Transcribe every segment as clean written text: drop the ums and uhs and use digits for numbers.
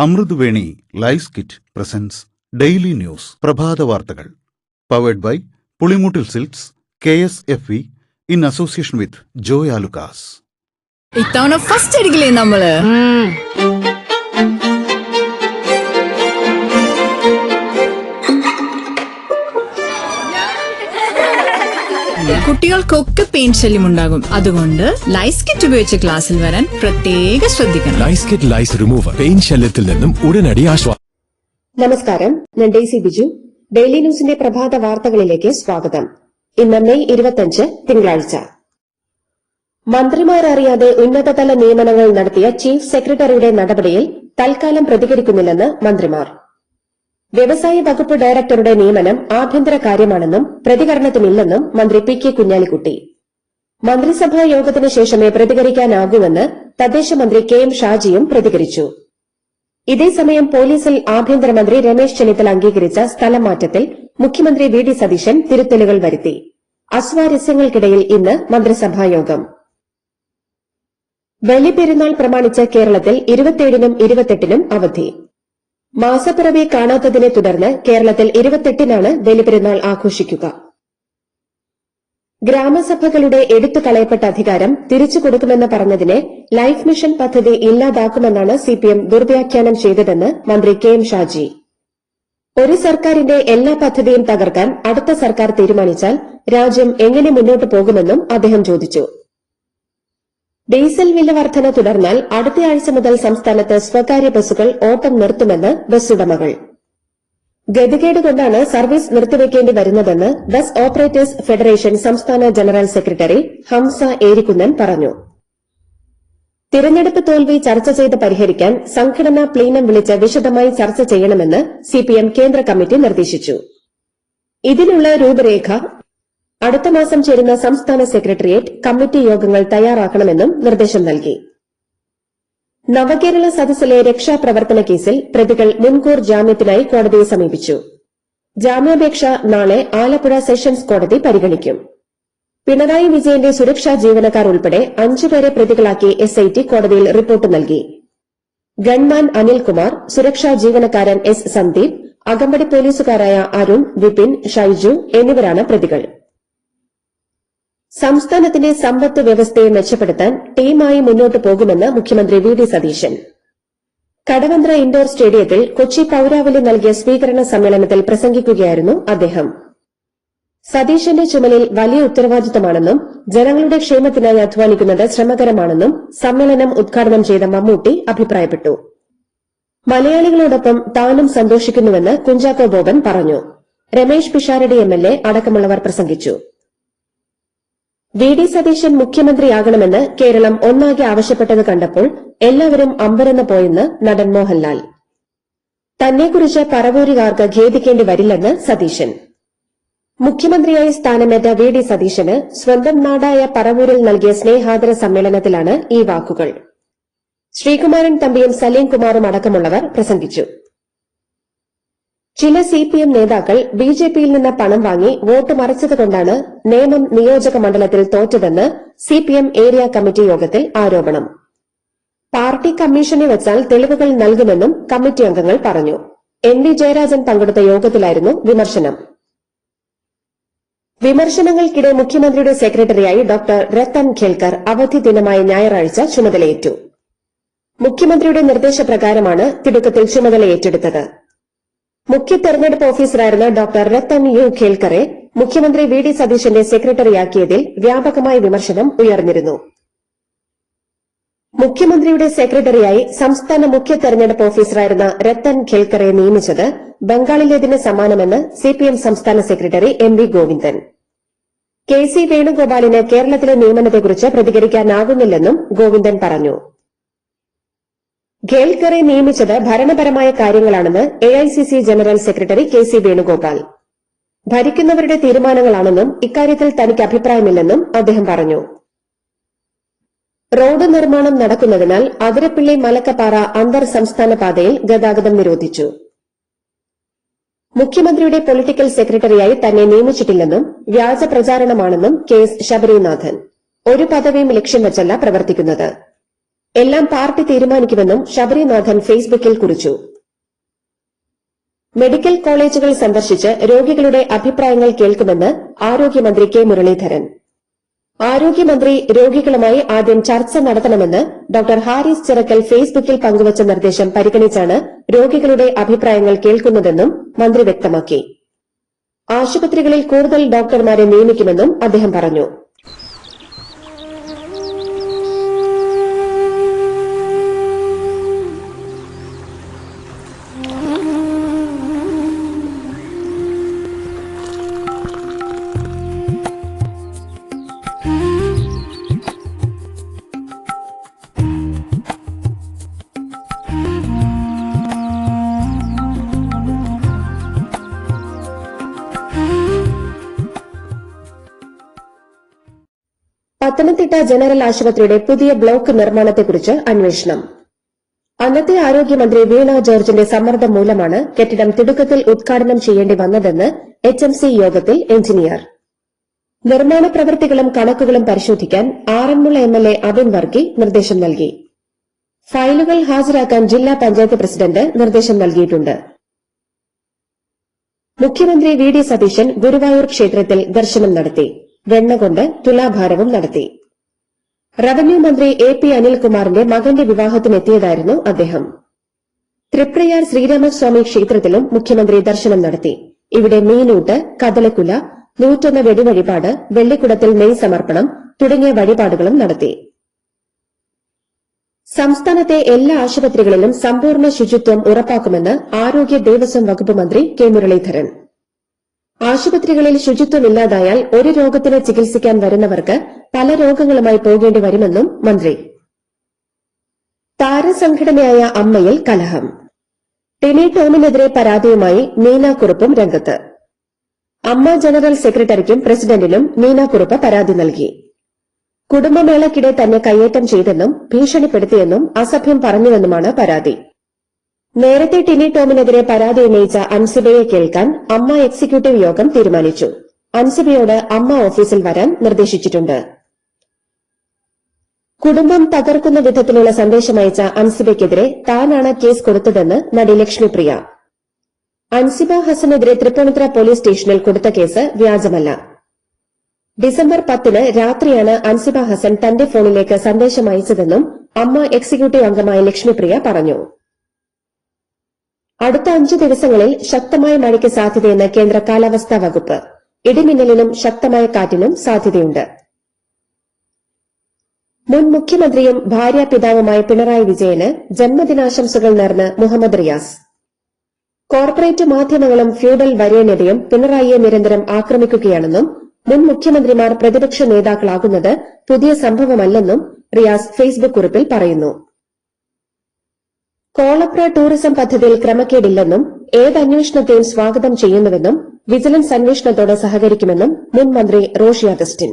Amruthaveni lice kit presents daily news പ്രഭാത വാർത്തകൾ powered by Pulimoottil silks KSFE in association with Joy Alukkas. ഇത്തവണ first അടിക്കില്ലേ നമ്മള്? കുട്ടികൾക്കൊക്കെ പെയിൻ ശല്യം ഉണ്ടാകും. അതുകൊണ്ട് ലൈസ് കിറ്റ് ഉപയോഗിച്ച് ക്ലാസ്സിൽ വരാൻ പ്രത്യേകം ശ്രദ്ധിക്കണം. ലൈസ് കിറ്റ് ലൈസ് റിമൂവർ പെയിൻ ശല്യത്തിൽ നിന്നും ഉടനടി ആശ്വാസം. നമസ്കാരം, ഞാൻ ഡെയ്സി ബിജു. ഡെയിലി ന്യൂസിന്റെ പ്രഭാത വാർത്തകളിലേക്ക് സ്വാഗതം. ഇന്ന് മെയ് 25 തിങ്കളാഴ്ച. മന്ത്രിമാർ അറിയാതെ ഉന്നതതല നിയമനങ്ങൾ നടത്തിയ ചീഫ് സെക്രട്ടറിയുടെ നടപടിയിൽ തൽക്കാലം പ്രതികരിക്കുന്നില്ലെന്ന് മന്ത്രിമാർ. വ്യവസായ വകുപ്പ് ഡയറക്ടറുടെ നിയമനം ആഭ്യന്തര കാര്യമാണെന്നും പ്രതികരണത്തിനില്ലെന്നും മന്ത്രി പി.കെ. കുഞ്ഞാലിക്കുട്ടി. മന്ത്രിസഭാ യോഗത്തിന് ശേഷമേ പ്രതികരിക്കാനാകൂവെന്ന് തദ്ദേശ മന്ത്രി കെ.എം. ഷാജിയും പ്രതികരിച്ചു. ഇതേസമയം പോലീസിൽ ആഭ്യന്തരമന്ത്രി രമേശ് ചെന്നിത്തല അംഗീകരിച്ച സ്ഥലമാറ്റത്തിൽ മുഖ്യമന്ത്രി വി.ഡി. സതീശൻ തിരുത്തലുകൾ വരുത്തി. അസ്വാരസ്യങ്ങൾക്കിടയിൽ ഇന്ന് മന്ത്രിസഭായോഗം. ബലിപെരുന്നാൾ പ്രമാണിച്ച് കേരളത്തിൽ 27-നും 28-നും അവധി. മാസപ്പിറവി കാണാത്തതിനെ തുടർന്ന് കേരളത്തിൽ 28-നാണ് ബലിപെരുന്നാൾ ആഘോഷിക്കുക. ഗ്രാമസഭകളുടെ എടുത്തുകളയപ്പെട്ട അധികാരം തിരിച്ചു കൊടുക്കുമെന്ന് പറഞ്ഞതിനെ ലൈഫ് മിഷൻ പദ്ധതി ഇല്ലാതാക്കുമെന്നാണ് CPM ദുർവ്യാഖ്യാനം ചെയ്തതെന്ന് മന്ത്രി കെ.എം. ഷാജി. ഒരു സർക്കാരിന്റെ എല്ലാ പദ്ധതിയും തകർക്കാൻ അടുത്ത സർക്കാർ തീരുമാനിച്ചാൽ രാജ്യം എങ്ങനെ മുന്നോട്ട് പോകുമെന്നും അദ്ദേഹം ചോദിച്ചു. ഡീസൽ വില വർധന തുടർന്നാൽ അടുത്തയാഴ്ച മുതൽ സംസ്ഥാനത്ത് സ്വകാര്യ ബസ്സുകൾ ഓട്ടം നിർത്തുമെന്ന് ബസ് ഉടമകൾ. ഗതികേട് കൊണ്ടാണ് സർവീസ് നിർത്തിവെക്കേണ്ടി വരുന്നതെന്ന് ബസ് ഓപ്പറേറ്റേഴ്സ് ഫെഡറേഷൻ സംസ്ഥാന ജനറൽ സെക്രട്ടറി ഹംസ ഏരിക്കുന്നൻ പറഞ്ഞു. തിരഞ്ഞെടുപ്പ് തോൽവി ചർച്ച ചെയ്ത് പരിഹരിക്കാൻ സംഘടനാ പ്ലീനം വിളിച്ച് വിശദമായി ചർച്ച ചെയ്യണമെന്ന് CPM കേന്ദ്ര കമ്മിറ്റി നിർദ്ദേശിച്ചു. ഇതിനുള്ള രൂപരേഖ അടുത്ത മാസം ചേരുന്ന സംസ്ഥാന സെക്രട്ടേറിയറ്റ് കമ്മിറ്റി യോഗങ്ങൾ തയ്യാറാക്കണമെന്നും നിർദ്ദേശം നൽകി. നവകേരള സദസ്സിലെ രക്ഷാപ്രവർത്തന കേസിൽ പ്രതികൾ മുൻകൂർ ജാമ്യത്തിനായി കോടതിയെ സമീപിച്ചു. ജാമ്യാപേക്ഷ നാളെ ആലപ്പുഴ സെഷൻസ് കോടതി പരിഗണിക്കും. പിണറായി വിജയന്റെ സുരക്ഷാ ജീവനക്കാർ ഉൾപ്പെടെ 5 പേരെ പ്രതികളാക്കി SIT കോടതിയിൽ റിപ്പോർട്ട് നൽകി. ഗൺമാൻ അനിൽകുമാർ, സുരക്ഷാ ജീവനക്കാരൻ S. സന്ദീപ്, അകമ്പടി പോലീസുകാരായ അരുൺ, വിപിൻ, ഷൈജു എന്നിവരാണ് പ്രതികൾ. സംസ്ഥാനത്തിന്റെ സമ്പദ് വ്യവസ്ഥയെ മെച്ചപ്പെടുത്താൻ ടീമായി മുന്നോട്ടു പോകുമെന്ന് മുഖ്യമന്ത്രി വി.ഡി. സതീശൻ. കടവന്ത്ര ഇൻഡോർ സ്റ്റേഡിയത്തിൽ കൊച്ചി പൌരാവലി നൽകിയ സ്വീകരണ സമ്മേളനത്തിൽ പ്രസംഗിക്കുകയായിരുന്നു അദ്ദേഹം. സതീശന്റെ ചുമലിൽ വലിയ ഉത്തരവാദിത്തമാണെന്നും ജനങ്ങളുടെ ക്ഷേമത്തിനായി അധ്വാനിക്കുന്നത് ശ്രമകരമാണെന്നും സമ്മേളനം ഉദ്ഘാടനം ചെയ്ത മമ്മൂട്ടി അഭിപ്രായപ്പെട്ടു. മലയാളികളോടൊപ്പം താനും സന്തോഷിക്കുന്നുവെന്ന് കുഞ്ചാക്കോ ബോബൻ പറഞ്ഞു. രമേശ് പിഷാരടി MLA അടക്കമുള്ളവർ പ്രസംഗിച്ചു. വി.ഡി. സതീശൻ മുഖ്യമന്ത്രിയാകണമെന്ന് കേരളം ഒന്നാകെ ആവശ്യപ്പെട്ടത് കണ്ടപ്പോൾ എല്ലാവരും അമ്പരന്ന് പോയെന്ന് നടൻ മോഹൻലാൽ. തന്നെക്കുറിച്ച് പറവൂരുകാർക്ക് ഖേദിക്കേണ്ടി വരില്ലെന്ന് സതീശൻ. മുഖ്യമന്ത്രിയായി സ്ഥാനമേറ്റ വി.ഡി. സതീശന് സ്വന്തം നാടായ പറവൂരിൽ നൽകിയ സ്നേഹാദര സമ്മേളനത്തിലാണ് ഈ വാക്കുകൾ. ശ്രീകുമാരൻ തമ്പിയും സലീം കുമാറും അടക്കമുള്ളവർ പ്രസംഗിച്ചു. ചില CPM നേതാക്കൾ BJPയിൽ നിന്ന് പണം വാങ്ങി വോട്ട് മറിച്ചതുകൊണ്ടാണ് നേമം നിയോജക മണ്ഡലത്തിൽ തോറ്റതെന്ന് CPM ഏരിയ കമ്മിറ്റി യോഗത്തിൽ ആരോപണം. പാർട്ടി കമ്മീഷനെ വെച്ചാൽ തെളിവുകൾ നൽകുമെന്നും കമ്മിറ്റി അംഗങ്ങൾ പറഞ്ഞു. NV ജയരാജൻ പങ്കെടുത്ത യോഗത്തിലായിരുന്നു വിമർശനം. വിമർശനങ്ങൾക്കിടെ മുഖ്യമന്ത്രിയുടെ സെക്രട്ടറിയായി ഡോക്ടർ രത്തൻ ഖേൽക്കർ അവധി ദിനമായ ഞായറാഴ്ച ചുമതലയേറ്റു. മുഖ്യമന്ത്രിയുടെ നിർദ്ദേശപ്രകാരമാണ് തിടുക്കത്തിൽ ചുമതല ഏറ്റെടുത്തത്. മുഖ്യ തെരഞ്ഞെടുപ്പ് ഓഫീസറായിരുന്ന ഡോക്ടർ രത്തൻ യു ഖേൽക്കറെ മുഖ്യമന്ത്രി വി.ഡി. സതീശന്റെ സെക്രട്ടറിയാക്കിയതിൽ വ്യാപകമായ വിമർശനം ഉയർന്നിരുന്നു. മുഖ്യമന്ത്രിയുടെ സെക്രട്ടറിയായി സംസ്ഥാന മുഖ്യ തെരഞ്ഞെടുപ്പ് ഓഫീസറായിരുന്ന രത്തൻ ഖേൽക്കറെ നിയമിച്ചത് ബംഗാളിലേതിന് സമാനമെന്ന് CPM സംസ്ഥാന സെക്രട്ടറി M.V. ഗോവിന്ദൻ. K.C. വേണുഗോപാലിന് കേരളത്തിലെ നിയമനത്തെക്കുറിച്ച് പ്രതികരിക്കാനാകുന്നില്ലെന്നും ഗോവിന്ദൻ പറഞ്ഞു. ഖേൽക്കറെ നിയമിച്ചത് ഭരണപരമായ കാര്യങ്ങളാണെന്ന് AICC general secretary K.C. Venugopal. ഭരിക്കുന്നവരുടെ തീരുമാനങ്ങളാണെന്നും ഇക്കാര്യത്തിൽ തനിക്ക് അഭിപ്രായമില്ലെന്നും അദ്ദേഹം പറഞ്ഞു. റോഡ് നിർമ്മാണം നടക്കുന്നതിനാൽ അതിരപ്പിള്ളി മലക്കപ്പാറ അന്തർ സംസ്ഥാന പാതയിൽ ഗതാഗതം നിരോധിച്ചു. മുഖ്യമന്ത്രിയുടെ പൊളിറ്റിക്കൽ സെക്രട്ടറിയായി തന്നെ നിയമിച്ചിട്ടില്ലെന്നും വ്യാജ പ്രചാരണമാണെന്നും KS ശബരിനാഥൻ. ഒരു പദവിയും ലക്ഷ്യം വച്ചല്ല പ്രവർത്തിക്കുന്നത്. എല്ലാം പാർട്ടി തീരുമാനിക്കുമെന്നും ശബരിനാഥൻ ഫേസ്ബുക്കിൽ കുറിച്ചു. മെഡിക്കൽ കോളേജുകൾ സന്ദർശിച്ച് രോഗികളുടെ അഭിപ്രായങ്ങൾ കേൾക്കുമെന്ന് ആരോഗ്യമന്ത്രി കെ മുരളീധരൻ. ആരോഗ്യമന്ത്രി രോഗികളുമായി ആദ്യം ചർച്ച നടത്തണമെന്ന് ഡോക്ടർ ഹാരിസ് ചിറക്കൽ ഫേസ്ബുക്കിൽ പങ്കുവച്ച നിർദ്ദേശം പരിഗണിച്ചാണ് രോഗികളുടെ അഭിപ്രായങ്ങൾ കേൾക്കുന്നതെന്നും മന്ത്രി വ്യക്തമാക്കി. ആശുപത്രികളിൽ കൂടുതൽ ഡോക്ടർമാരെ നിയമിക്കുമെന്നും അദ്ദേഹം പറഞ്ഞു. പത്തനംതിട്ട ജനറൽ ആശുപത്രിയുടെ പുതിയ ബ്ലോക്ക് നിർമ്മാണത്തെക്കുറിച്ച് അന്വേഷണം. അന്നത്തെ ആരോഗ്യമന്ത്രി വീണ ജോർജിന്റെ സമ്മർദ്ദം മൂലമാണ് കെട്ടിടം തിടുക്കത്തിൽ ഉദ്ഘാടനം ചെയ്യേണ്ടി വന്നതെന്ന് HMC യോഗത്തിൽ എഞ്ചിനീയർ. നിർമ്മാണ പ്രവൃത്തികളും കണക്കുകളും പരിശോധിക്കാൻ ആറന്മുള MLA അബിൻ വർക്കി നിർദ്ദേശം നൽകി. ഫയലുകൾ ഹാജരാക്കാൻ ജില്ലാ പഞ്ചായത്ത് പ്രസിഡന്റ് നിർദ്ദേശം നൽകിയിട്ടുണ്ട്. മുഖ്യമന്ത്രി VD സതീശൻ ഗുരുവായൂർ ക്ഷേത്രത്തിൽ ദർശനം നടത്തി. വെണ്ണകൊണ്ട് തുലാഭാരവും നടത്തി. റവന്യൂ മന്ത്രി AP അനിൽകുമാറിന്റെ മകന്റെ വിവാഹത്തിനെത്തിയതായിരുന്നു അദ്ദേഹം. തൃപ്രയാർ ശ്രീരാമസ്വാമി ക്ഷേത്രത്തിലും മുഖ്യമന്ത്രി ദർശനം നടത്തി. ഇവിടെ മീനൂട്ട്, കദളക്കുല, 101 വെടിവഴിപാട്, വെള്ളിക്കുടത്തിൽ നെയ് സമർപ്പണം തുടങ്ങിയ വഴിപാടുകളും നടത്തി. സംസ്ഥാനത്തെ എല്ലാ ആശുപത്രികളിലും സമ്പൂർണ്ണ ശുചിത്വം ഉറപ്പാക്കുമെന്ന് ആരോഗ്യ ദേവസ്വം വകുപ്പ് മന്ത്രി കെ മുരളീധരൻ. ആശുപത്രികളിൽ ശുചിത്വമില്ലാതായാൽ ഒരു രോഗത്തിന് ചികിത്സിക്കാൻ വരുന്നവർക്ക് പല രോഗങ്ങളുമായി പോകേണ്ടി വരുമെന്നും മന്ത്രി. താരസംഘടനയായ അമ്മയിൽ കലഹം. ടിനി ടോമിനെതിരെ പരാതിയുമായി നീനാക്കുറുപ്പും രംഗത്ത്. അമ്മ ജനറൽ സെക്രട്ടറിക്കും പ്രസിഡന്റിനും നീനാക്കുറുപ്പ് പരാതി നൽകി. കുടുംബമേളയ്ക്കിടെ തന്നെ കയ്യേറ്റം ചെയ്തെന്നും ഭീഷണിപ്പെടുത്തിയെന്നും അസഭ്യം പറഞ്ഞുവെന്നുമാണ് പരാതി. നേരത്തെ ടിനി ടോമിനെതിരെ പരാതി ഉന്നയിച്ച അൻസിബയെ കേൾക്കാൻ അമ്മ എക്സിക്യൂട്ടീവ് യോഗം തീരുമാനിച്ചു. അൻസിബയോട് അമ്മ ഓഫീസിൽ വരാൻ നിർദ്ദേശിച്ചിട്ടുണ്ട്. കുടുംബം തകർക്കുന്ന വിധത്തിലുള്ള സന്ദേശമയച്ച അൻസിബയ്ക്കെതിരെ താനാണ് കേസ് കൊടുത്തതെന്ന് നടി ലക്ഷ്മിപ്രിയ. അൻസിബ ഹസനെതിരെ തൃപ്പൂണിത്തുറ പോലീസ് സ്റ്റേഷനിൽ കൊടുത്ത കേസ് വ്യാജമല്ല. ഡിസംബർ 10 രാത്രിയാണ് അൻസിബ ഹസൻ തന്റെ ഫോണിലേക്ക് സന്ദേശം അയച്ചതെന്നും അമ്മ എക്സിക്യൂട്ടീവ് അംഗമായ ലക്ഷ്മിപ്രിയ പറഞ്ഞു. അടുത്ത 5 ദിവസങ്ങളിൽ ശക്തമായ മഴയ്ക്ക് സാധ്യതയെന്ന് കേന്ദ്ര കാലാവസ്ഥാ വകുപ്പ്. ഇടിമിന്നലിനും ശക്തമായ കാറ്റിനും സാധ്യതയുണ്ട്. മുൻ മുഖ്യമന്ത്രിയും ഭാര്യാപിതാവുമായ പിണറായി വിജയന് ജന്മദിനാശംസകൾ നേർന്ന് മുഹമ്മദ് റിയാസ്. കോർപ്പറേറ്റ് മാധ്യമങ്ങളും ഫ്യൂഡൽ വരേണ്യതയും പിണറായിയെ നിരന്തരം ആക്രമിക്കുകയാണെന്നും മുൻ മുഖ്യമന്ത്രിമാർ പ്രതിപക്ഷ നേതാക്കളാകുന്നത് പുതിയ സംഭവമല്ലെന്നും റിയാസ് ഫേസ്ബുക്ക് കുറിപ്പിൽ പറയുന്നു. കോളപ്ര ടൂറിസം പദ്ധതിയിൽ ക്രമക്കേടില്ലെന്നും ഏത് അന്വേഷണത്തെയും സ്വാഗതം ചെയ്യുന്നുവെന്നും വിജിലൻസ് അന്വേഷണത്തോട് സഹകരിക്കുമെന്നും മുൻ മന്ത്രി റോഷി അഗസ്റ്റിൻ.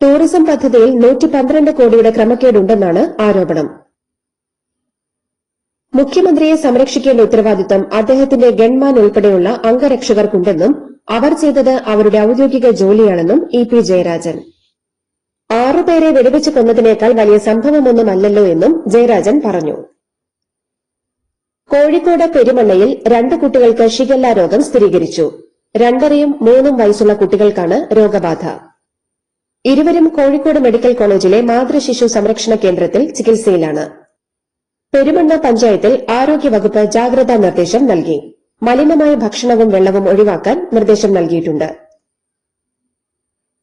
ടൂറിസം പദ്ധതിയിൽ 112 കോടിയുടെ ക്രമക്കേടുണ്ടെന്നാണ് ആരോപണം. മുഖ്യമന്ത്രിയെ സംരക്ഷിക്കേണ്ട ഉത്തരവാദിത്തം അദ്ദേഹത്തിന്റെ ഗൺമാൻ ഉൾപ്പെടെയുള്ള അംഗരക്ഷകർക്കുണ്ടെന്നും അവർ ചെയ്തത് അവരുടെ ഔദ്യോഗിക ജോലിയാണെന്നും EP ജയരാജൻ. 6 പേരെ വെടിവെച്ച് കൊന്നതിനേക്കാൾ വലിയ സംഭവമൊന്നുമല്ലല്ലോ എന്നും ജയരാജൻ പറഞ്ഞു. കോഴിക്കോട് പെരുമണ്ണയിൽ 2 കുട്ടികൾക്ക് ഷിഗല്ല രോഗം സ്ഥിരീകരിച്ചു. 2.5-യും 3 വയസ്സുള്ള കുട്ടികൾക്കാണ് രോഗബാധ. ഇരുവരും കോഴിക്കോട് മെഡിക്കൽ കോളേജിലെ മാതൃശിശു സംരക്ഷണ കേന്ദ്രത്തിൽ ചികിത്സയിലാണ്. പെരുമണ്ണ പഞ്ചായത്തിൽ ആരോഗ്യവകുപ്പ് ജാഗ്രതാ നിർദ്ദേശം നൽകി. മലിനമായ ഭക്ഷണവും വെള്ളവും ഒഴിവാക്കാൻ നിർദ്ദേശം നൽകിയിട്ടുണ്ട്.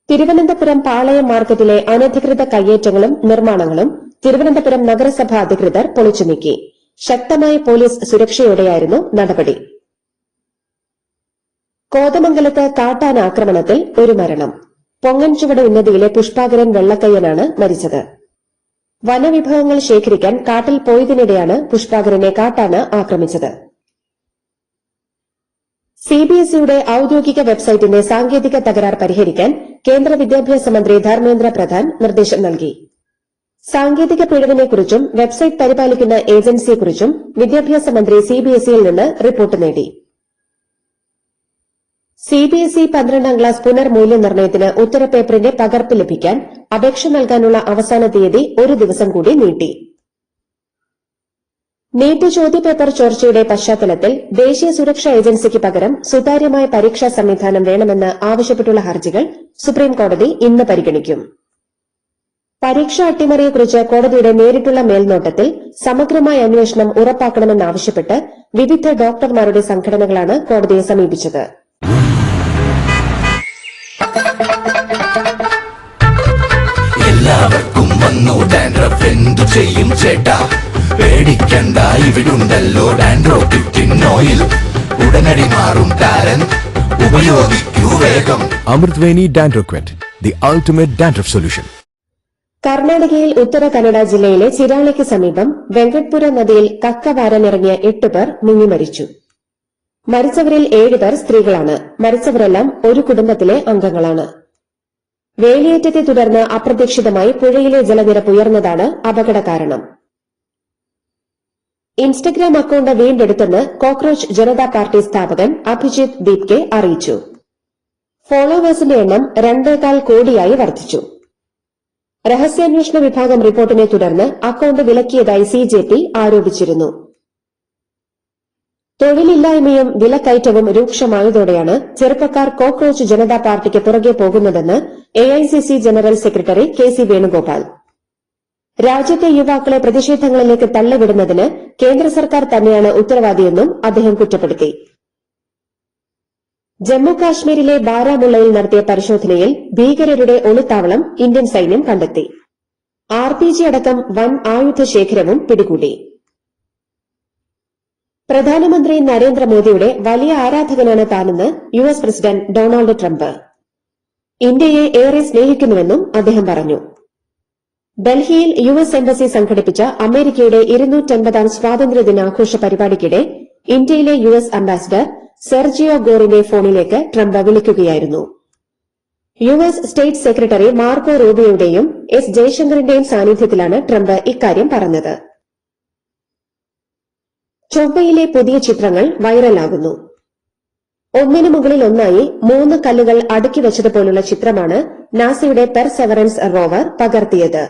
തിരുവനന്തപുരം പാളയം മാർക്കറ്റിലെ അനധികൃത കയ്യേറ്റങ്ങളും നിർമ്മാണങ്ങളും തിരുവനന്തപുരം നഗരസഭ അധികൃതർ പൊളിച്ചുനീക്കി. ശക്തമായ പോലീസ് സുരക്ഷയോടെയായിരുന്നു നടപടി. കോതമംഗലത്ത് കാട്ടാന ആക്രമണത്തിൽ 1 മരണം. പൊങ്ങൻചുവട് ഉന്നതിയിലെ പുഷ്പാകരൻ വെള്ളക്കയ്യനാണ് മരിച്ചത്. വനവിഭവങ്ങൾ ശേഖരിക്കാൻ കാട്ടിൽ പോയതിനിടെയാണ് പുഷ്പാകരനെ കാട്ടാന ആക്രമിച്ചത്. CBSEയുടെ ഔദ്യോഗിക വെബ്സൈറ്റിന്റെ സാങ്കേതിക തകരാർ പരിഹരിക്കാൻ കേന്ദ്ര വിദ്യാഭ്യാസ മന്ത്രി ധർമ്മേന്ദ്ര പ്രധാൻ നിർദ്ദേശം നൽകി. സാങ്കേതിക പിഴവിനെക്കുറിച്ചും വെബ്സൈറ്റ് പരിപാലിക്കുന്ന ഏജൻസിയെക്കുറിച്ചും വിദ്യാഭ്യാസ മന്ത്രി CBSEയിൽ നിന്ന് റിപ്പോർട്ട് നേടി. CBSE 12ാം ക്ലാസ് പുനർമൂല്യനിർണ്ണയത്തിന് ഉത്തരപേപ്പറിന്റെ പകർപ്പ് ലഭിക്കാൻ അപേക്ഷ നൽകാനുള്ള അവസാന തീയതി ഒരു ദിവസം കൂടി നീട്ടി. നീറ്റ് ചോദ്യപേപ്പർ ചോർച്ചയുടെ പശ്ചാത്തലത്തിൽ ദേശീയ സുരക്ഷാ ഏജൻസിക്ക് പകരം സുതാര്യമായ പരീക്ഷാ സംവിധാനം വേണമെന്ന് ആവശ്യപ്പെട്ടുള്ള ഹർജികൾ സുപ്രീംകോടതി ഇന്ന് പരിഗണിക്കും. പരീക്ഷാ അട്ടിമറിയെക്കുറിച്ച് കോടതിയുടെ നേരിട്ടുള്ള മേൽനോട്ടത്തിൽ സമഗ്രമായ അന്വേഷണം ഉറപ്പാക്കണമെന്നാവശ്യപ്പെട്ട് വിവിധ ഡോക്ടർമാരുടെ സംഘടനകളാണ് കോടതിയെ സമീപിച്ചത്. എല്ലാവർക്കും വന്നു ഡാൻഡ്രഫ് എന്തു ചെയ്യും ചേട്ടാ, പേടിക്കണ്ട ഇവിടുണ്ടല്ലോ ഡാൻഡ്രോക്കിൻ ഓയിൽ, ഉടനടി മാറും ടാരൻ, ഉപയോഗിക്കൂ വേഗം. അമൃത്വേനി ഡാൻഡ്രോക്വെറ്റ്, ദി അൾട്ടിമേറ്റ് ഡാൻഡ്രഫ് സൊല്യൂഷൻ. കർണാടകയിൽ ഉത്തര കന്നഡ ജില്ലയിലെ ചിരാളയ്ക്ക് സമീപം വെങ്കട്പുര നദിയിൽ കക്ക വാരാനിറങ്ങിയ 8 പേർ മുങ്ങി മരിച്ചു. മരിച്ചവരിൽ 7 പേർ സ്ത്രീകളാണ്. മരിച്ചവരെല്ലാം ഒരു കുടുംബത്തിലെ അംഗങ്ങളാണ്. വേലിയേറ്റത്തെ തുടർന്ന് അപ്രതീക്ഷിതമായി പുഴയിലെ ജലനിരപ്പ് ഉയർന്നതാണ് അപകട കാരണം. ഇൻസ്റ്റഗ്രാം അക്കൌണ്ട് വീണ്ടെടുത്തെന്ന് കോക്രോച്ച് ജനതാ പാർട്ടി സ്ഥാപകൻ അഭിജിത്ത് ദീപ്കെ അറിയിച്ചു. ഫോളോവേഴ്സിന്റെ എണ്ണം 2.25 കോടിയായി വർദ്ധിച്ചു. രഹസ്യാന്വേഷണ വിഭാഗം റിപ്പോർട്ടിനെ തുടർന്ന് അക്കൌണ്ട് വിലക്കിയതായി CJP ആരോപിച്ചിരുന്നു. തൊഴിലില്ലായ്മയും വിലക്കയറ്റവും രൂക്ഷമായതോടെയാണ് ചെറുപ്പക്കാർ കോക്രോച്ച് ജനതാ പാർട്ടിക്ക് പുറകെ പോകുന്നതെന്ന് AICC general secretary KC Venugopal. രാജ്യത്തെ യുവാക്കളെ പ്രതിഷേധങ്ങളിലേക്ക് തള്ളിവിടുന്നതിന് കേന്ദ്ര സർക്കാർ തന്നെയാണ് ഉത്തരവാദിയെന്നും അദ്ദേഹം കുറ്റപ്പെടുത്തി. ജമ്മു കാശ്മീരിലെ ബാരാമുള്ളയിൽ നടത്തിയ പരിശോധനയിൽ ഭീകരരുടെ ഒളിത്താവളം ഇന്ത്യൻ സൈന്യം കണ്ടെത്തി. RPG അടക്കം വൻ ആയുധശേഖരവും പിടികൂടി. പ്രധാനമന്ത്രി നരേന്ദ്രമോദിയുടെ വലിയ ആരാധകനാണ് താനെന്ന് US പ്രസിഡന്റ് ഡൊണാൾഡ് ട്രംപ്. ഇന്ത്യയെ ഏറെ സ്നേഹിക്കുന്നുവെന്നും അദ്ദേഹം പറഞ്ഞു. ഡൽഹിയിൽ US എംബസി സംഘടിപ്പിച്ച അമേരിക്കയുടെ 250ാം സ്വാതന്ത്ര്യദിനാഘോഷ പരിപാടിക്കിടെ ഇന്ത്യയിലെ US അംബാസിഡർ സെർജിയോ ഗോറിനെ ഫോണിലേക്ക് ട്രംപ് വിളിക്കുകയായിരുന്നു. US സ്റ്റേറ്റ് സെക്രട്ടറി മാർക്കോ റൂബിയോയുടെയും S ജയശങ്കറിന്റെയും സാന്നിധ്യത്തിലാണ് ട്രംപ് ഇക്കാര്യം പറഞ്ഞത്. ചൊവ്വയിലെ പുതിയ ചിത്രങ്ങൾ വൈറലാകുന്നു. ഒന്നിനു മുകളിൽ ഒന്നായി 3 കല്ലുകൾ അടുക്കി വെച്ചതുപോലുള്ള ചിത്രമാണ് നാസയുടെ പെർസെവറൻസ് റോവർ പകർത്തിയത്.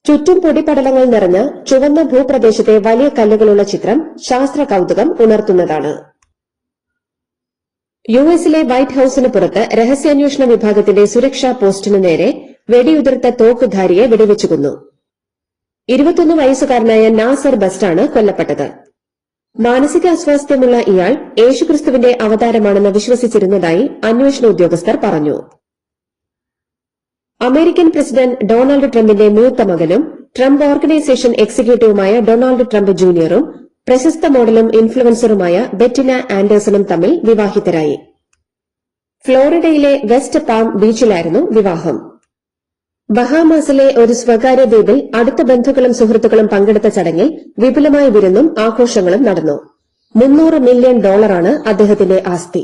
ചുറ്റും പൊടിപടലങ്ങൾ നിറഞ്ഞ ചുവന്ന ഭൂപ്രദേശത്തെ വലിയ കല്ലുകളുള്ള ചിത്രം ശാസ്ത്ര കൌതുകം ഉണർത്തുന്നതാണ്. യുഎസിലെ വൈറ്റ് ഹൌസിന് പുറത്ത് രഹസ്യാന്വേഷണ വിഭാഗത്തിന്റെ സുരക്ഷാ പോസ്റ്റിനു നേരെ വെടിയുതിർത്ത തോക്കുധാരിയെ വെടിവെച്ചു കൊന്നു. 21 വയസ്സുകാരനായ നാസർ ബസ്റ്റാണ് കൊല്ലപ്പെട്ടത്. മാനസിക അസ്വാസ്ഥ്യമുള്ള ഇയാൾ യേശുക്രിസ്തുവിന്റെ അവതാരമാണെന്ന് വിശ്വസിച്ചിരുന്നതായി അന്വേഷണ ഉദ്യോഗസ്ഥർ പറഞ്ഞു. അമേരിക്കൻ പ്രസിഡന്റ് ഡൊണാൾഡ് ട്രംപിന്റെ മൂത്ത മകനും ട്രംപ് ഓർഗനൈസേഷൻ എക്സിക്യൂട്ടീവുമായ ഡൊണാൾഡ് ട്രംപ് ജൂനിയറും പ്രശസ്ത മോഡലും ഇൻഫ്ലുവൻസറുമായ ബെറ്റിന ആൻഡേഴ്സണും തമ്മിൽ വിവാഹിതരായി. ഫ്ലോറിഡയിലെ വെസ്റ്റ് പാം ബീച്ചിലായിരുന്നു വിവാഹം. ബഹാമാസിലെ ഒരു സ്വകാര്യ ദ്വീപിൽ അടുത്ത ബന്ധുക്കളും സുഹൃത്തുക്കളും പങ്കെടുത്ത ചടങ്ങിൽ വിപുലമായ വിരുന്നും ആഘോഷങ്ങളും നടന്നു. $300 മില്യൺ അദ്ദേഹത്തിന്റെ ആസ്തി.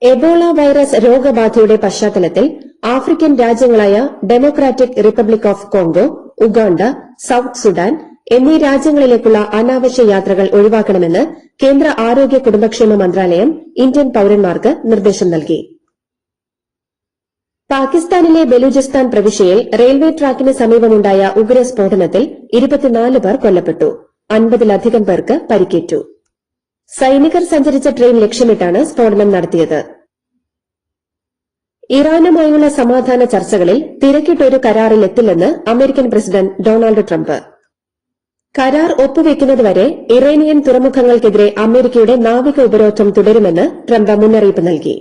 എബോള വൈറസ് രോഗബാധയുടെ പശ്ചാത്തലത്തിൽ ആഫ്രിക്കൻ രാജ്യങ്ങളായ Democratic Republic of Congo, Uganda, South Sudan എന്നീ രാജ്യങ്ങളിലേക്കുള്ള അനാവശ്യ യാത്രകൾ ഒഴിവാക്കണമെന്ന് കേന്ദ്ര ആരോഗ്യ കുടുംബക്ഷേമ മന്ത്രാലയം ഇന്ത്യൻ പൌരന്മാർക്ക് നിർദ്ദേശം നൽകി. പാകിസ്ഥാനിലെ ബലൂചിസ്ഥാൻ പ്രവിശ്യയിൽ റെയിൽവേ ട്രാക്കിന് സമീപമുണ്ടായ ഉഗ്രസ്ഫോടനത്തിൽ 24 പേർ കൊല്ലപ്പെട്ടു. 50-ലധികം പേർക്ക് പരിക്കേറ്റു. സൈനികർ സഞ്ചരിച്ച ട്രെയിൻ ലക്ഷ്യമിട്ടാണ് സ്ഫോടനം നടത്തിയത്. ഇറാനുമായുള്ള സമാധാന ചർച്ചകളിൽ തിരക്കിട്ടൊരു കരാറിലെത്തില്ലെന്ന് അമേരിക്കൻ പ്രസിഡന്റ് ഡൊണാൾഡ് ട്രംപ്. കരാർ ഒപ്പുവെക്കുന്നതുവരെ ഇറാനിയൻ തുറമുഖങ്ങൾക്കെതിരെ അമേരിക്കയുടെ നാവിക ഉപരോധം തുടരുമെന്ന് ട്രംപ് മുന്നറിയിപ്പ് നൽകി.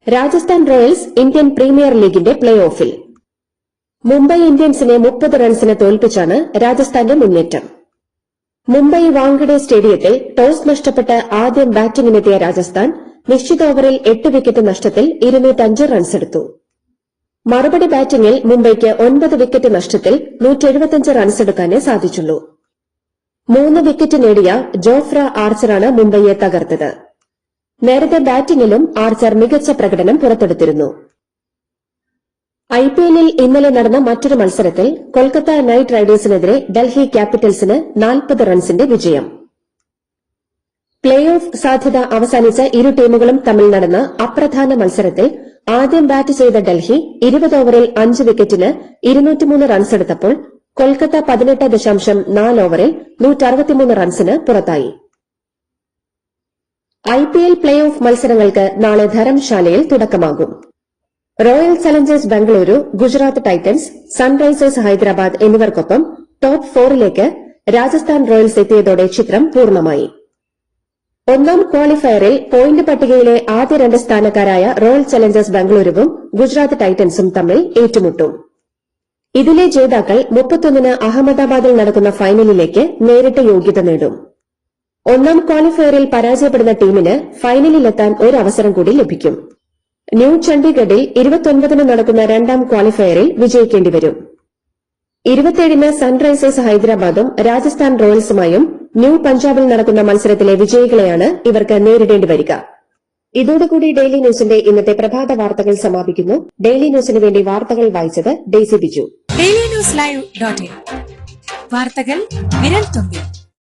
രാജസ്ഥാൻ റോയൽസ് ഇന്ത്യൻ പ്രീമിയർ ലീഗിന്റെ പ്ലേ ഓഫിൽ മുംബൈ ഇന്ത്യൻസിനെ 30 റൺസിന് തോൽപ്പിച്ചാണ് രാജസ്ഥാന്റെ മുന്നേറ്റം. മുംബൈ വാങ്കഡെ സ്റ്റേഡിയത്തിൽ ടോസ് നഷ്ടപ്പെട്ട് ആദ്യം ബാറ്റിംഗിനെത്തിയ രാജസ്ഥാൻ നിശ്ചിത ഓവറിൽ 8 വിക്കറ്റ് നഷ്ടത്തിൽ 205 റൺസെടുത്തു. മറുപടി ബാറ്റിംഗിൽ മുംബൈക്ക് 9 വിക്കറ്റ് നഷ്ടത്തിൽ 175 റൺസെടുക്കാനേ സാധിച്ചുള്ളൂ. 3 വിക്കറ്റ് നേടിയ ജോഫ്ര ആർച്ചറാണ് മുംബൈയെ തകർത്തത്. നേരത്തെ ബാറ്റിംഗിലും ആർച്ചർ മികച്ച പ്രകടനം പുറത്തെടുത്തിരുന്നു. IPL-ൽ ഇന്നലെ നടന്ന മറ്റൊരു മത്സരത്തിൽ കൊൽക്കത്ത നൈറ്റ് റൈഡേഴ്സിനെതിരെ ഡൽഹി ക്യാപിറ്റൽസിന് 40 റൺസിന്റെ വിജയം. പ്ലേ ഓഫ് സാധ്യത അവസാനിച്ച ഇരു ടീമുകളും തമ്മിൽ നടന്ന അപ്രധാന മത്സരത്തിൽ ആദ്യം ബാറ്റ് ചെയ്ത ഡൽഹി 20 ഓവറിൽ 5 വിക്കറ്റിന് 203 റൺസെടുത്തപ്പോൾ കൊൽക്കത്ത 18.4 ഓവറിൽ 163 റൺസിന് പുറത്തായി. IPL പ്ലേ ഓഫ് മത്സരങ്ങൾക്ക് നാളെ ധരംശാലയിൽ തുടക്കമാകും. Royal Challengers Bengaluru, Gujarat Titans, Sunrisers Hyderabad എന്നിവർക്കൊപ്പം ടോപ്പ് 4ലേക്ക് രാജസ്ഥാൻ റോയൽസ് എത്തിയതോടെ ചിത്രം പൂർണ്ണമായി. ഒന്നാം ക്വാളിഫയറിൽ പോയിന്റ് പട്ടികയിലെ ആദ്യ 2 സ്ഥാനക്കാരായ റോയൽ ചലഞ്ചേഴ്സ് ബംഗളൂരുവും ഗുജറാത്ത് ടൈറ്റൻസും തമ്മിൽ ഏറ്റുമുട്ടും. ഇതിലെ ജേതാക്കൾ 31-ന് അഹമ്മദാബാദിൽ നടക്കുന്ന ഫൈനലിലേക്ക് നേരിട്ട് യോഗ്യത നേടും. ഒന്നാം ക്വാളിഫയറിൽ പരാജയപ്പെടുന്ന ടീമിന് ഫൈനലിലെത്താൻ ഒരു അവസരം കൂടി ലഭിക്കും. ന്യൂ ചണ്ഡീഗഡിൽ 29-ന് നടക്കുന്ന രണ്ടാം ക്വാളിഫയറിൽ വിജയിക്കേണ്ടിവരും. 27-ന് സൺറൈസേഴ്സ് ഹൈദരാബാദും രാജസ്ഥാൻ റോയൽസുമായും ന്യൂ പഞ്ചാബിൽ നടക്കുന്ന മത്സരത്തിലെ വിജയികളെയാണ് ഇവർക്ക് നേരിടേണ്ടി വരിക. ഇതോടുകൂടി ഡെയിലി ന്യൂസിന്റെ ഇന്നത്തെ പ്രഭാത വാർത്തകൾ സമാപിക്കുന്നു. ഡെയിലി ന്യൂസിന് വേണ്ടി വാർത്തകൾ വായിച്ചത് ഡെയ്സി ബിജു. ഡെയിലി ന്യൂസ് ലൈവ്.in വാർത്തകൾ വിരൽ തുമ്പിൽ.